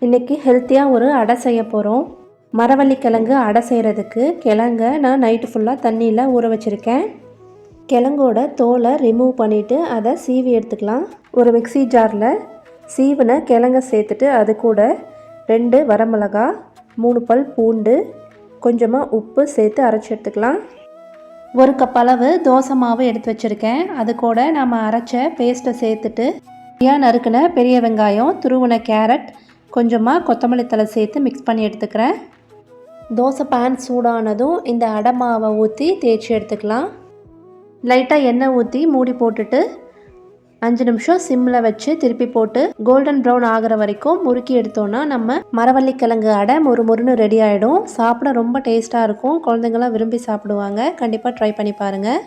இன்றைக்கி ஹெல்த்தியாக ஒரு அடை செய்ய போகிறோம். மரவள்ளிக்கிழங்கு அடை செய்கிறதுக்கு கிழங்க நான் நைட்டு ஃபுல்லாக தண்ணியில் ஊற வச்சுருக்கேன். கிழங்கோட தோலை ரிமூவ் பண்ணிவிட்டு அதை சீவி எடுத்துக்கலாம். ஒரு மிக்ஸி ஜாரில் சீவின கிழங்க சேர்த்துட்டு அது கூட 2 வரமிளகா, 3 பல் பூண்டு, கொஞ்சமாக உப்பு சேர்த்து அரைச்சி எடுத்துக்கலாம். 1 கப் அளவு தோசை மாவு எடுத்து வச்சுருக்கேன். அது கூட நம்ம அரைச்ச பேஸ்ட்டை சேர்த்துட்டு நறுக்கின பெரிய வெங்காயம், துருவின கேரட், கொஞ்சமாக கொத்தமல்லி தழை சேர்த்து மிக்ஸ் பண்ணி எடுத்துக்கிறேன். தோசை பேன் சூடானதும் இந்த அடை மாவை ஊற்றி தேய்ச்சி எடுத்துக்கலாம். லைட்டாக எண்ணெய் ஊற்றி மூடி போட்டுட்டு 5 நிமிஷம் சிம்மில் வச்சு திருப்பி போட்டு கோல்டன் ப்ரௌன் ஆகிற வரைக்கும் முறுக்கி எடுத்தோன்னா நம்ம மரவள்ளிக்கிழங்கு அடை மொறுன்னு ரெடி ஆகிடும். சாப்பிட ரொம்ப டேஸ்ட்டாக இருக்கும். குழந்தைங்களாம் விரும்பி சாப்பிடுவாங்க. கண்டிப்பாக ட்ரை பண்ணி பாருங்கள்.